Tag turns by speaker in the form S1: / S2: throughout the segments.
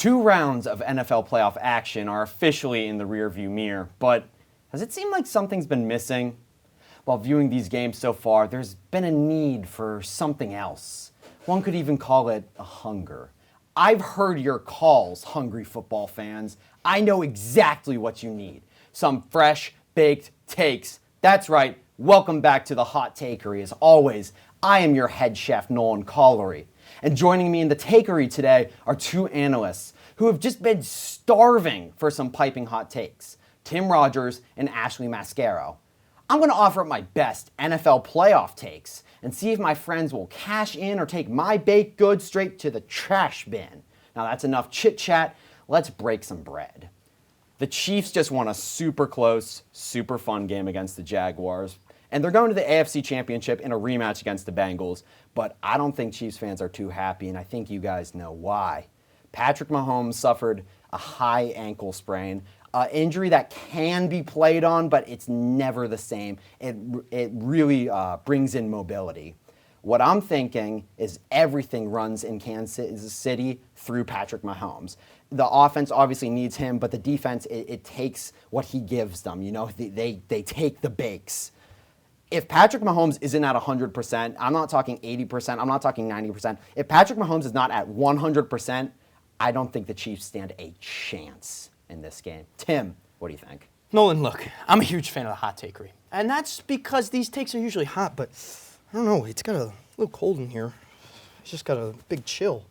S1: 2 rounds of NFL playoff action are officially in the rearview mirror, but does it seem like something's been missing? While viewing these games so far, there's been a need for something else. One could even call it a hunger. I've heard your calls, hungry football fans. I know exactly what you need. Some fresh, baked takes. That's right, welcome back to the Hot Takery. As always, I am your head chef, Nolan Collery. And joining me in the Takery today are 2 analysts who have just been starving for some piping hot takes, Tim Rogers and Ashley Mascaro. I'm going to offer up my best NFL playoff takes and see if my friends will cash in or take my baked goods straight to the trash bin. Now that's enough chit-chat. Let's break some bread. The Chiefs just won a super close, super fun game against the Jaguars. And they're going to the AFC Championship in a rematch against the Bengals. But I don't think Chiefs fans are too happy, and I think you guys know why. Patrick Mahomes suffered a high ankle sprain, an injury that can be played on, but it's never the same. It really brings in mobility. What I'm thinking is everything runs in Kansas City through Patrick Mahomes. The offense obviously needs him, but the defense, it takes what he gives them. You know, they take the bakes. If Patrick Mahomes isn't at 100%, I'm not talking 80%, I'm not talking 90%. If Patrick Mahomes is not at 100%, I don't think the Chiefs stand a chance in this game. Tim, what do you think?
S2: Nolan, look, I'm a huge fan of the Hot Takery. And that's because these takes are usually hot, but I don't know, it's got a little cold in here. It's just got a big chill.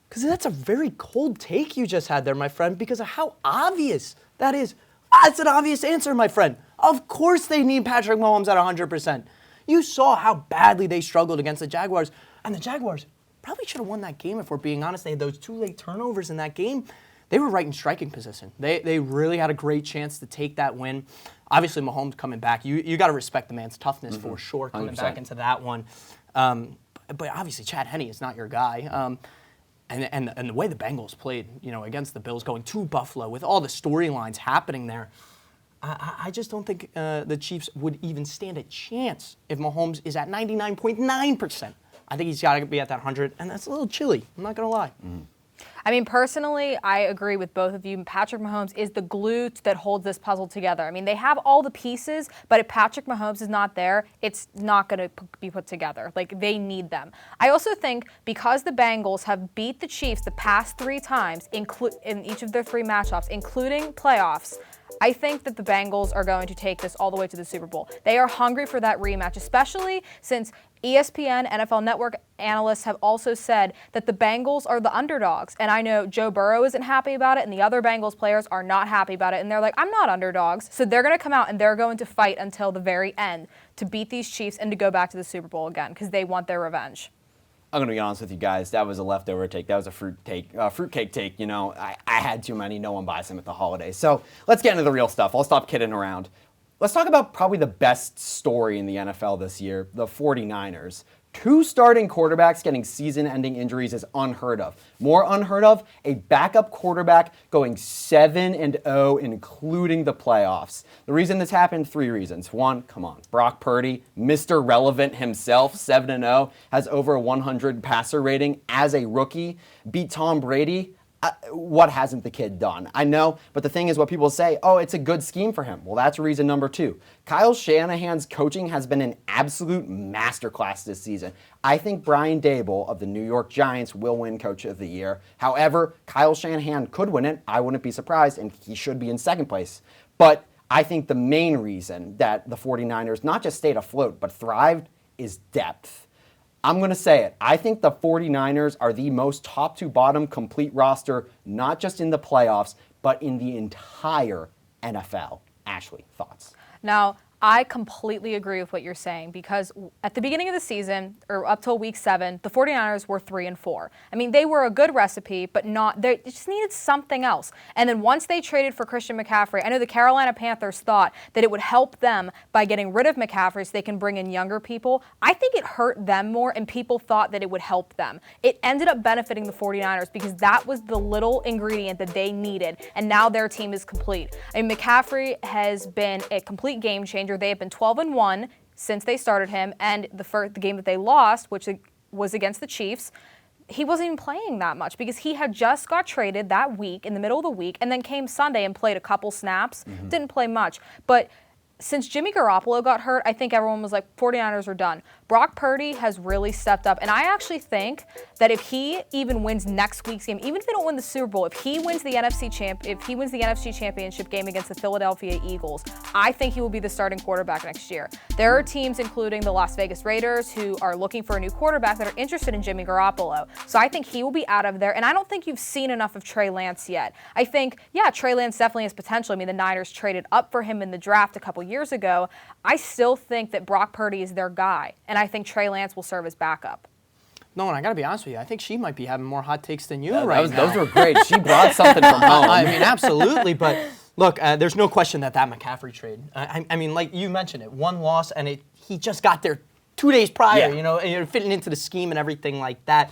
S2: Because that's a very cold take you just had there, my friend, because of how obvious that is. That's an obvious answer, my friend. Of course they need Patrick Mahomes at 100%. You saw how badly they struggled against the Jaguars. And the Jaguars probably should have won that game if we're being honest. They had those 2 late turnovers in that game. They were right in striking position. They really had a great chance to take that win. Obviously, Mahomes coming back. You got to respect the man's toughness for sure coming
S1: 100%.
S2: back into that one. But obviously, Chad Henne is not your guy. And the way the Bengals played, against the Bills, going to Buffalo with all the storylines happening there, I just don't think the Chiefs would even stand a chance if Mahomes is at 99.9%. I think he's got to be at that 100, and that's a little chilly. I'm not going to lie.
S3: I mean, personally, I agree with both of you. Patrick Mahomes is the glue that holds this puzzle together. I mean, they have all the pieces, but if Patrick Mahomes is not there, it's not going to be put together. Like, they need them. I also think because the Bengals have beat the Chiefs the past 3 times in each of their 3 matchups, including playoffs, I think that the Bengals are going to take this all the way to the Super Bowl. They are hungry for that rematch, especially since ESPN, NFL Network analysts have also said that the Bengals are the underdogs. And I know Joe Burrow isn't happy about it, and the other Bengals players are not happy about it. And they're like, I'm not underdogs. So they're going to come out and they're going to fight until the very end to beat these Chiefs and to go back to the Super Bowl again because they want their revenge.
S1: I'm going to be honest with you guys. That was a leftover take. That was a fruitcake take. I had too many. No one buys them at the holidays. So let's get into the real stuff. I'll stop kidding around. Let's talk about probably the best story in the NFL this year, the 49ers. 2 starting quarterbacks getting season-ending injuries is unheard of. More unheard of, a backup quarterback going 7-0, including the playoffs. The reason this happened, 3 reasons. 1, come on, Brock Purdy, Mr. Relevant himself, 7-0, has over a 100 passer rating as a rookie, beat Tom Brady. What hasn't the kid done? I know, but the thing is what people say, oh, it's a good scheme for him. Well, that's reason number 2. Kyle Shanahan's coaching has been an absolute masterclass this season. I think Brian Daboll of the New York Giants will win Coach of the Year. However, Kyle Shanahan could win it. I wouldn't be surprised, and he should be in 2nd place. But I think the main reason that the 49ers not just stayed afloat, but thrived is depth. I'm going to say it. I think the 49ers are the most top to bottom complete roster, not just in the playoffs, but in the entire NFL. Ashley, thoughts?
S3: Now, I completely agree with what you're saying because at the beginning of the season, or up till week 7, the 49ers were 3-4. I mean, they were a good recipe, but they just needed something else. And then once they traded for Christian McCaffrey, I know the Carolina Panthers thought that it would help them by getting rid of McCaffrey so they can bring in younger people. I think it hurt them more, and people thought that it would help them. It ended up benefiting the 49ers because that was the little ingredient that they needed, and now their team is complete. I mean, McCaffrey has been a complete game changer. They have been 12-1 since they started him, and the game that they lost, which was against the Chiefs, he wasn't even playing that much because he had just got traded that week in the middle of the week and then came Sunday and played a couple snaps, didn't play much. But since Jimmy Garoppolo got hurt, I think everyone was like, 49ers are done. Brock Purdy has really stepped up, and I actually think that if he even wins next week's game, even if they don't win the Super Bowl, if he wins the NFC Championship game against the Philadelphia Eagles, I think he will be the starting quarterback next year. There are teams, including the Las Vegas Raiders, who are looking for a new quarterback that are interested in Jimmy Garoppolo. So I think he will be out of there, and I don't think you've seen enough of Trey Lance yet. I think, yeah, Trey Lance definitely has potential. I mean, the Niners traded up for him in the draft a couple years ago. I still think that Brock Purdy is their guy, and I think Trey Lance will serve as backup.
S2: No, and I got to be honest with you, I think she might be having more hot takes than you right now.
S1: Those were great. She brought something from home.
S2: I mean, absolutely, but look, there's no question that McCaffrey trade, I mean, like you mentioned it, one loss, and he just got there 2 days prior, and you're fitting into the scheme and everything like that.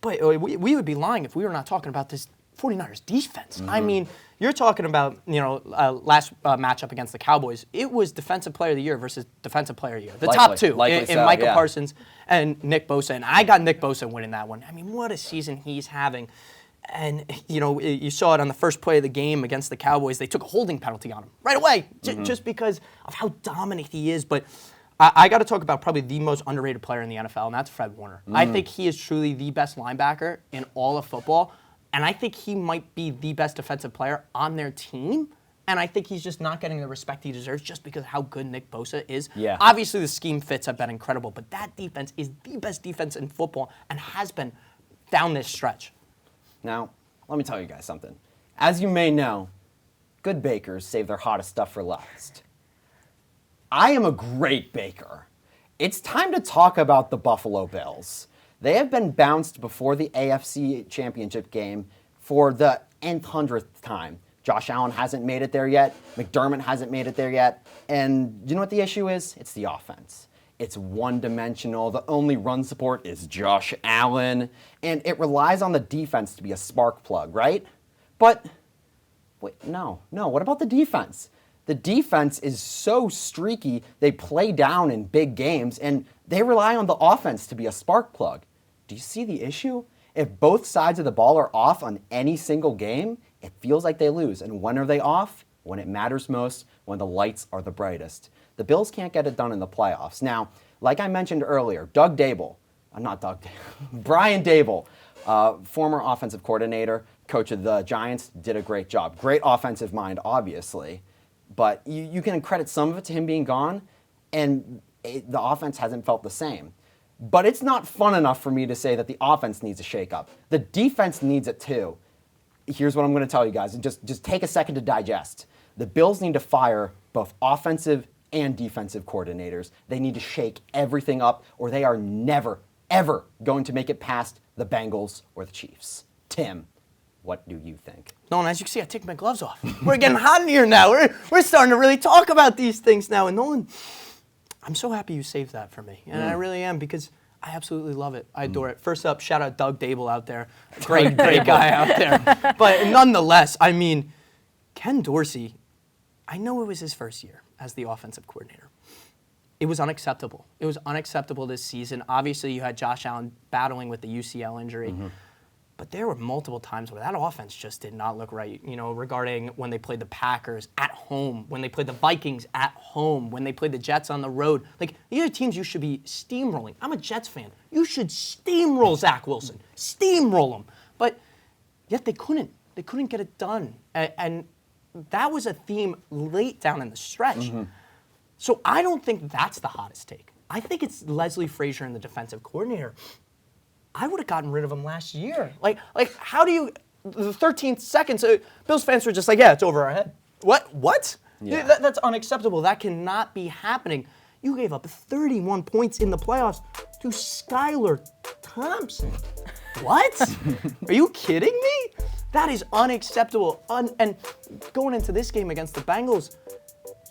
S2: But we would be lying if we were not talking about this 49ers defense. I mean, you're talking about, last matchup against the Cowboys. It was Defensive Player of the Year versus Defensive Player of the Year. The top two in Micah Parsons and Nick Bosa. And I got Nick Bosa winning that one. I mean, what a season he's having. And, you saw it on the first play of the game against the Cowboys. They took a holding penalty on him right away just because of how dominant he is. But I got to talk about probably the most underrated player in the NFL, and that's Fred Warner. I think he is truly the best linebacker in all of football. And I think he might be the best defensive player on their team. And I think he's just not getting the respect he deserves just because of how good Nick Bosa is.
S1: Yeah.
S2: Obviously, the scheme fits have been incredible, but that defense is the best defense in football and has been down this stretch.
S1: Now, let me tell you guys something. As you may know, good bakers save their hottest stuff for last. I am a great baker. It's time to talk about the Buffalo Bills. They have been bounced before the AFC Championship game for the nth, 100th time. Josh Allen hasn't made it there yet. McDermott hasn't made it there yet. And you know what the issue is? It's the offense. It's one-dimensional. The only run support is Josh Allen. And it relies on the defense to be a spark plug, right? But, wait, no. What about the defense? The defense is so streaky, they play down in big games, and they rely on the offense to be a spark plug. Do you see the issue? If both sides of the ball are off on any single game, it feels like they lose. And when are they off? When it matters most, when the lights are the brightest. The Bills can't get it done in the playoffs. Now, like I mentioned earlier, Brian Dable, former offensive coordinator, coach of the Giants, did a great job. Great offensive mind, obviously. But you can credit some of it to him being gone, and the offense hasn't felt the same. But it's not fun enough for me to say that the offense needs a shakeup. The defense needs it too. Here's what I'm going to tell you guys, and just take a second to digest. The Bills need to fire both offensive and defensive coordinators. They need to shake everything up, or they are never, ever going to make it past the Bengals or the Chiefs. Tim, what do you think?
S2: Nolan, as you can see, I take my gloves off. We're getting hot in here now. We're starting to really talk about these things now. And Nolan, I'm so happy you saved that for me. And I really am, because I absolutely love it. I adore it. First up, shout out Doug Dable out there. Great guy out there. But nonetheless, I mean, Ken Dorsey, I know it was his first year as the offensive coordinator. It was unacceptable. It was unacceptable this season. Obviously, you had Josh Allen battling with the UCL injury. But there were multiple times where that offense just did not look right, regarding when they played the Packers at home, when they played the Vikings at home, when they played the Jets on the road. Like, these are teams you should be steamrolling. I'm a Jets fan. You should steamroll Zach Wilson. Steamroll him. But yet they couldn't. They couldn't get it done. And that was a theme late down in the stretch. So I don't think that's the hottest take. I think it's Leslie Frazier and the defensive coordinator. I would have gotten rid of him last year. Like, how do you, the 13th seconds, Bills fans were just like, yeah, it's over our head. What?
S1: Yeah.
S2: That's unacceptable. That cannot be happening. You gave up 31 points in the playoffs to Skylar Thompson. What? Are you kidding me? That is unacceptable. And going into this game against the Bengals,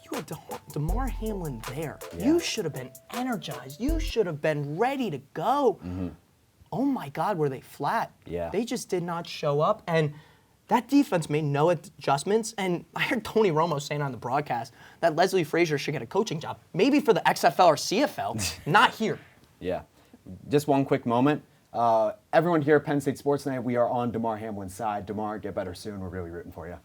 S2: you had DeMar Hamlin there. Yeah. You should have been energized. You should have been ready to go. Oh my God, were they flat?
S1: Yeah.
S2: They just did not show up, and that defense made no adjustments. And I heard Tony Romo saying on the broadcast that Leslie Frazier should get a coaching job, maybe for the XFL or CFL, not here.
S1: Yeah. Just one quick moment. Everyone here at Penn State Sports Night, we are on Damar Hamlin's side. Damar, get better soon. We're really rooting for you.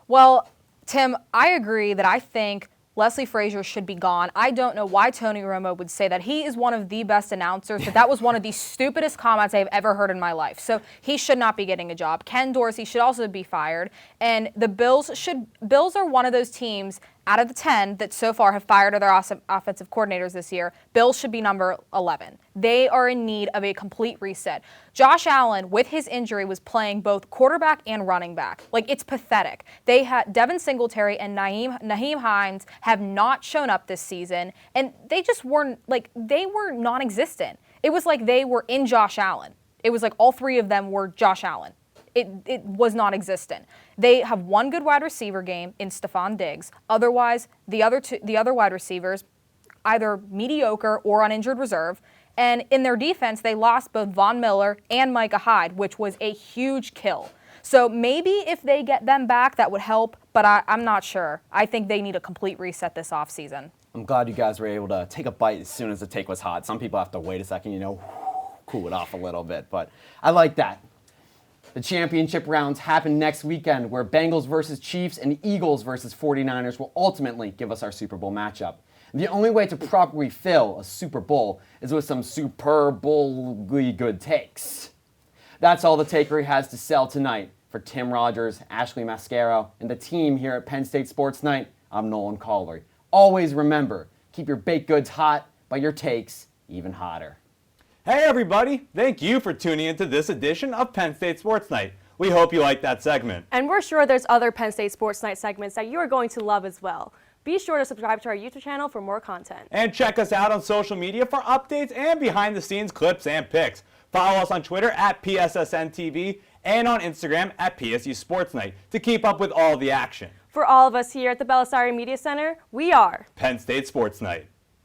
S3: Well, Tim, I agree that I think Leslie Frazier should be gone. I don't know why Tony Romo would say that. He is one of the best announcers, but that was one of the stupidest comments I've ever heard in my life. So he should not be getting a job. Ken Dorsey should also be fired. And the Bills are one of those teams out of the 10 that so far have fired their offensive coordinators this year. Bills should be number 11. They are in need of a complete reset. Josh Allen, with his injury, was playing both quarterback and running back. Like, it's pathetic. They had Devin Singletary and Naheem Hines have not shown up this season, and they just weren't, like, they were non-existent. It was like they were in Josh Allen. It was like all three of them were Josh Allen. It was non-existent. They have one good wide receiver game in Stephon Diggs. Otherwise, the other wide receivers, either mediocre or on injured reserve. And in their defense, they lost both Von Miller and Micah Hyde, which was a huge kill. So maybe if they get them back, that would help, but I'm not sure. I think they need a complete reset this offseason.
S1: I'm glad you guys were able to take a bite as soon as the take was hot. Some people have to wait a second, cool it off a little bit, but I like that. The championship rounds happen next weekend, where Bengals versus Chiefs and Eagles versus 49ers will ultimately give us our Super Bowl matchup. The only way to properly fill a Super Bowl is with some Super Bowl-y good takes. That's all the Takery has to sell tonight. For Tim Rogers, Ashley Mascaro, and the team here at Penn State Sports Night, I'm Nolan Collery. Always remember, keep your baked goods hot, but your takes even hotter.
S4: Hey everybody, thank you for tuning into this edition of Penn State Sports Night. We hope you liked that segment.
S5: And we're sure there's other Penn State Sports Night segments that you are going to love as well. Be sure to subscribe to our YouTube channel for more content.
S4: And check us out on social media for updates and behind the scenes clips and pics. Follow us on Twitter at PSSN TV and on Instagram at PSU Sports Night to keep up with all the action.
S5: For all of us here at the Belisari Media Center, we are
S4: Penn State Sports Night.